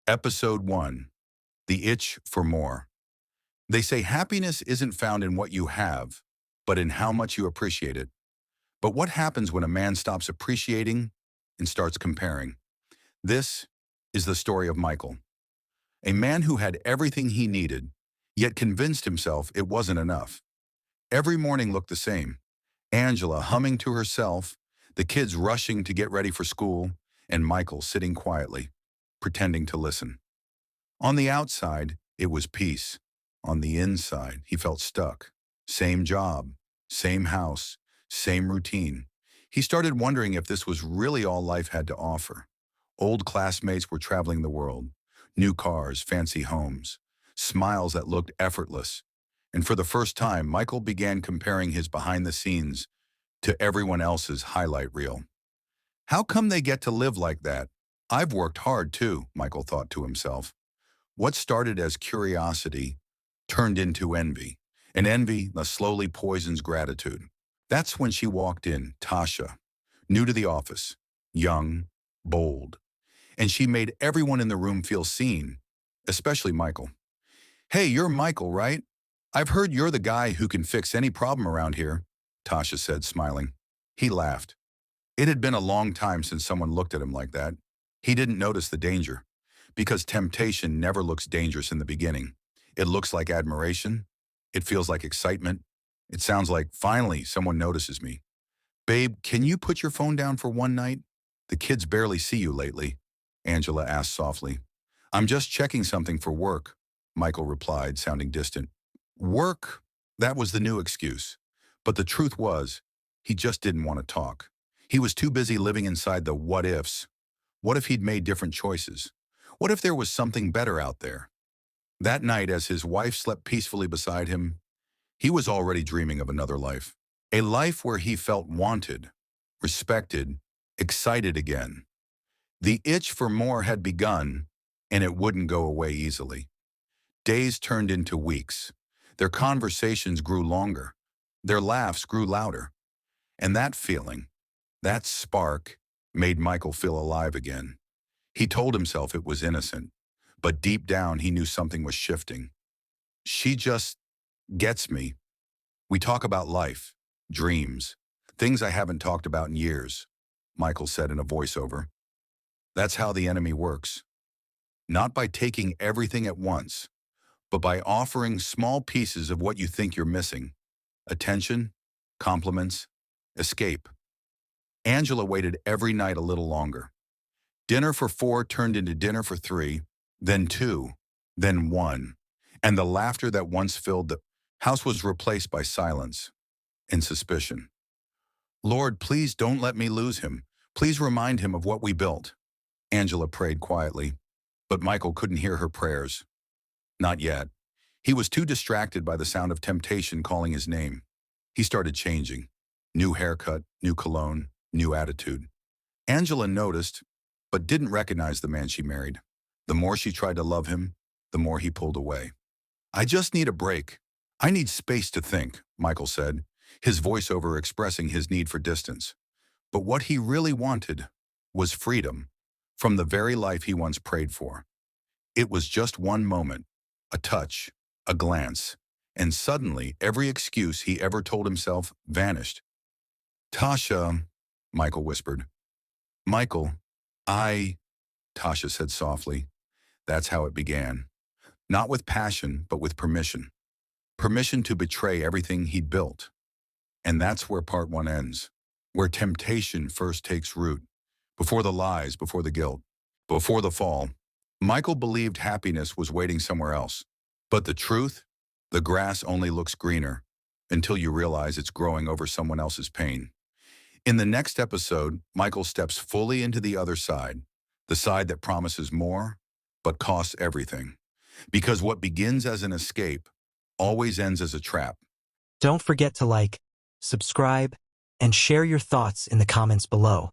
Episode 1. The Itch for More. They say happiness isn't found in what you have, but in how much you appreciate it. But what happens when a man stops appreciating and starts comparing? This is the story of Michael, a man who had everything he needed, yet convinced himself it wasn't enough. Every morning looked the same. Angela humming to herself, the kids rushing to get ready for school, and Michael sitting quietly, pretending to listen. On the outside, it was peace. On the inside, he felt stuck. Same job, same house, same routine. He started wondering if this was really all life had to offer. Old classmates were traveling the world. New cars, fancy homes, smiles that looked effortless. And for the first time, Michael began comparing his behind the scenes to everyone else's highlight reel. How come they get to live like that? I've worked hard too, Michael thought to himself. What started as curiosity turned into envy, and envy that slowly poisons gratitude. That's when she walked in, Tasha, new to the office, young, bold, and she made everyone in the room feel seen, especially Michael. "Hey, you're Michael, right? I've heard you're the guy who can fix any problem around here," Tasha said, smiling. He laughed. It had been a long time since someone looked at him like that. He didn't notice the danger, because temptation never looks dangerous in the beginning. It looks like admiration. It feels like excitement. It sounds like, finally, someone notices me. "Babe, can you put your phone down for one night? The kids barely see you lately," Angela asked softly. "I'm just checking something for work," Michael replied, sounding distant. Work? That was the new excuse. But the truth was, he just didn't want to talk. He was too busy living inside the what-ifs. What if he'd made different choices? What if there was something better out there? That night, as his wife slept peacefully beside him, he was already dreaming of another life. A life where he felt wanted, respected, excited again. The itch for more had begun, and it wouldn't go away easily. Days turned into weeks. Their conversations grew longer. Their laughs grew louder. And that feeling, that spark, made Michael feel alive again. He told himself it was innocent, but deep down he knew something was shifting. "She just gets me. We talk about life, dreams, things I haven't talked about in years," Michael said in a voiceover. That's how the enemy works. Not by taking everything at once, but by offering small pieces of what you think you're missing. Attention, compliments, escape. Angela waited every night a little longer. Dinner for 4 turned into dinner for 3, then 2, then 1. And the laughter that once filled the house was replaced by silence and suspicion. "Lord, please don't let me lose him. Please remind him of what we built," Angela prayed quietly. But Michael couldn't hear her prayers. Not yet. He was too distracted by the sound of temptation calling his name. He started changing. New haircut, new cologne, new attitude. Angela noticed, but didn't recognize the man she married. The more she tried to love him, the more he pulled away. "I just need a break. I need space to think," Michael said, his voiceover expressing his need for distance. But what he really wanted was freedom from the very life he once prayed for. It was just one moment, a touch, a glance, and suddenly every excuse he ever told himself vanished. "Tasha," Michael whispered. "Michael, Tasha said softly. That's how it began. Not with passion, but with permission. Permission to betray everything he'd built. And that's where part 1 ends, where temptation first takes root, before the lies, before the guilt, before the fall. Michael believed happiness was waiting somewhere else. But the truth? The grass only looks greener until you realize it's growing over someone else's pain. In the next episode, Michael steps fully into the other side, the side that promises more, but costs everything. Because what begins as an escape always ends as a trap. Don't forget to like, subscribe, and share your thoughts in the comments below.